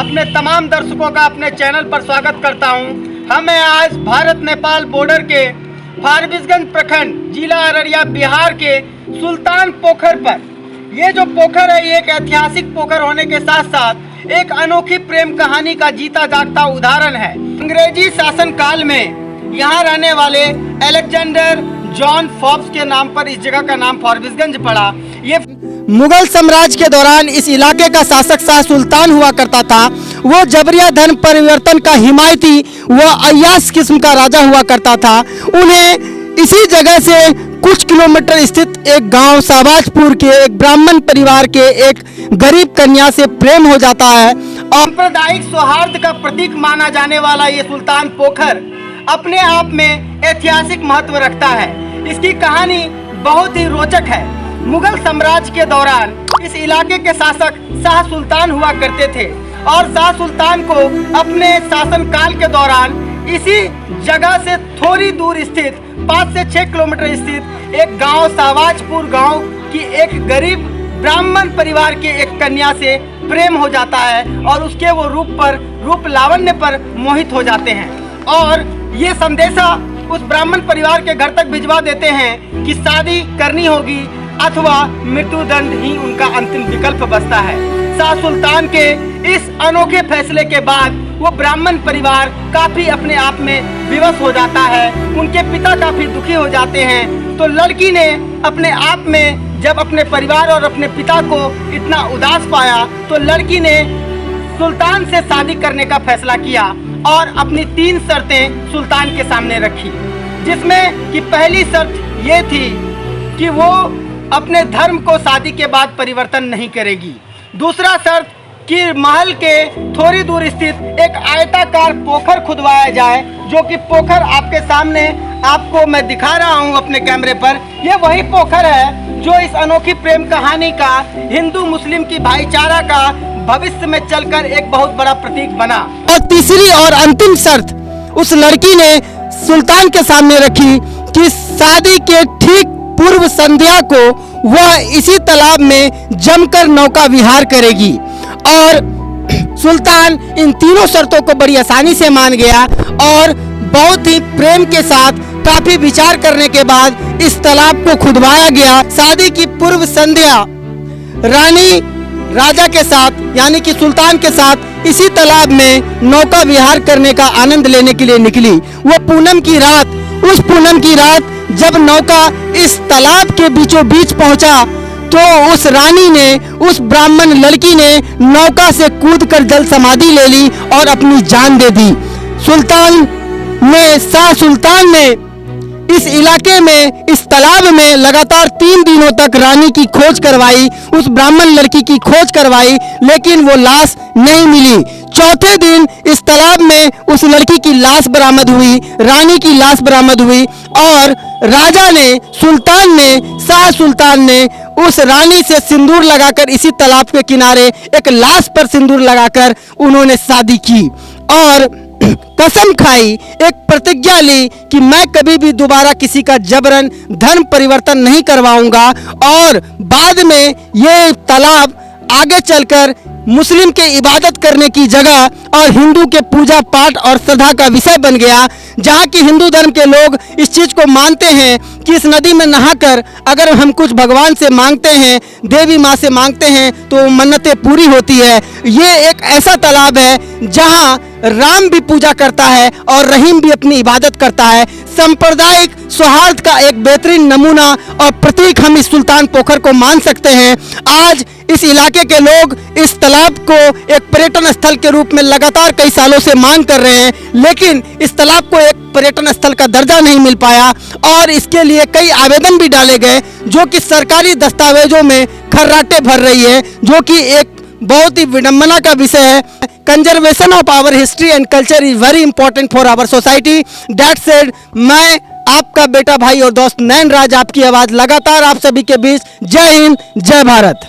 अपने तमाम दर्शकों का अपने चैनल पर स्वागत करता हूं। हम हैं आज भारत नेपाल बॉर्डर के फारबिसगंज प्रखंड जिला अररिया बिहार के सुल्तान पोखर पर। ये जो पोखर है ये एक ऐतिहासिक पोखर होने के साथ साथ एक अनोखी प्रेम कहानी का जीता जागता उदाहरण है। अंग्रेजी शासन काल में यहाँ रहने वाले अलेक्जेंडर जॉन फॉब्स के नाम पर इस जगह का नाम फारबिसगंज पड़ा। ये मुगल साम्राज्य के दौरान इस इलाके का शासक शाह सुल्तान हुआ करता था। वो जबरिया धर्म परिवर्तन का हिमायती व अय्याश किस्म का राजा हुआ करता था। उन्हें इसी जगह से कुछ किलोमीटर स्थित एक गांव शाहबाजपुर के एक ब्राह्मण परिवार के एक गरीब कन्या से प्रेम हो जाता है। सांप्रदायिक सौहार्द का प्रतीक माना जाने वाला ये सुल्तान पोखर अपने आप में ऐतिहासिक महत्व रखता है। इसकी कहानी बहुत ही रोचक है। मुगल साम्राज्य के दौरान इस इलाके के शासक शाह सुल्तान हुआ करते थे और शाह सुल्तान को अपने शासन काल के दौरान इसी जगह से थोड़ी दूर स्थित 5 से 6 किलोमीटर स्थित एक गांव शाहबाजपुर गांव की एक गरीब ब्राह्मण परिवार के एक कन्या से प्रेम हो जाता है और उसके वो रूप लावण्य पर मोहित हो जाते हैं और ये संदेशा उस ब्राह्मण परिवार के घर तक भिजवा देते हैं कि शादी करनी होगी अथवा मृत्युदंड ही उनका अंतिम विकल्प बचता है। शाह सुल्तान के इस अनोखे फैसले के बाद वो ब्राह्मण परिवार काफी अपने आप में विवश हो जाता है। उनके पिता काफी दुखी हो जाते हैं। तो लड़की ने अपने आप में जब अपने परिवार और अपने पिता को इतना उदास पाया तो लड़की ने सुल्तान से शादी करने का फैसला किया और अपनी 3 शर्तें सुल्तान के सामने रखी, जिसमें कि पहली शर्त ये थी कि वो अपने धर्म को शादी के बाद परिवर्तन नहीं करेगी। दूसरा शर्त कि महल के थोड़ी दूर स्थित एक आयताकार पोखर खुदवाया जाए, जो कि पोखर आपके सामने आपको मैं दिखा रहा हूं अपने कैमरे पर। यह वही पोखर है जो इस अनोखी प्रेम कहानी का हिंदू मुस्लिम की भाईचारा का भविष्य में चलकर एक बहुत बड़ा प्रतीक बना। और तीसरी और अंतिम शर्त उस लड़की ने सुल्तान के सामने रखी कि शादी के ठीक पूर्व संध्या को वह इसी तालाब में जमकर नौका विहार करेगी। और सुल्तान इन तीनों शर्तों को बड़ी आसानी से मान गया और बहुत ही प्रेम के साथ काफी विचार करने के बाद इस तालाब को खुदवाया गया। शादी की पूर्व संध्या रानी राजा के साथ यानी कि सुल्तान के साथ इसी तालाब में नौका विहार करने का आनंद लेने के लिए निकली। वो पूनम की रात, उस पूनम की रात जब नौका इस तालाब के बीचों बीच पहुंचा तो उस रानी ने, उस ब्राह्मण लड़की ने नौका से कूदकर जल समाधि ले ली और अपनी जान दे दी। शाह सुल्तान ने इस इलाके में, इस तालाब में लगातार 3 दिनों तक रानी की खोज करवाई, उस ब्राह्मण लड़की की खोज करवाई, लेकिन वो लाश नहीं मिली। चौथे दिन इस तालाब में उस लड़की की लाश बरामद हुई, रानी की लाश बरामद हुई और राजा ने, सुल्तान ने, शाह सुल्तान ने उस रानी से सिंदूर लगाकर इसी तालाब के किनारे एक लाश पर सिंदूर लगाकर उन्होंने शादी की और कसम खाई, एक प्रतिज्ञा ली कि मैं कभी भी दोबारा किसी का जबरन धर्म परिवर्तन नहीं करवाऊंगा। और बाद में ये तालाब आगे चलकर मुस्लिम के इबादत करने की जगह और हिंदू के पूजा पाठ और श्रद्धा का विषय बन गया, जहाँ की हिंदू धर्म के लोग इस चीज को मानते हैं कि इस नदी में नहाकर अगर हम कुछ भगवान से मांगते हैं, देवी माँ से मांगते हैं तो मन्नतें पूरी होती है। ये एक ऐसा तालाब है जहाँ राम भी पूजा करता है और रहीम भी अपनी इबादत करता है। सांप्रदायिक सौहार्द का एक बेहतरीन नमूना और प्रतीक हम इस सुल्तान पोखर को मान सकते हैं। आज इस इलाके के लोग इस तालाब को एक पर्यटन स्थल के रूप में लगातार कई सालों से मांग कर रहे हैं, लेकिन इस तालाब को एक पर्यटन स्थल का दर्जा नहीं मिल पाया और इसके लिए कई आवेदन भी डाले गए, जो कि सरकारी दस्तावेजों में खर्राटे भर रही है, जो कि एक बहुत ही विडंबना का विषय है। Conservation of our history and culture is very important for our society. That said, मैं आपका बेटा भाई और दोस्त नैन राज आपकी आवाज लगातार आप सभी के बीच। जय हिंद, जय भारत।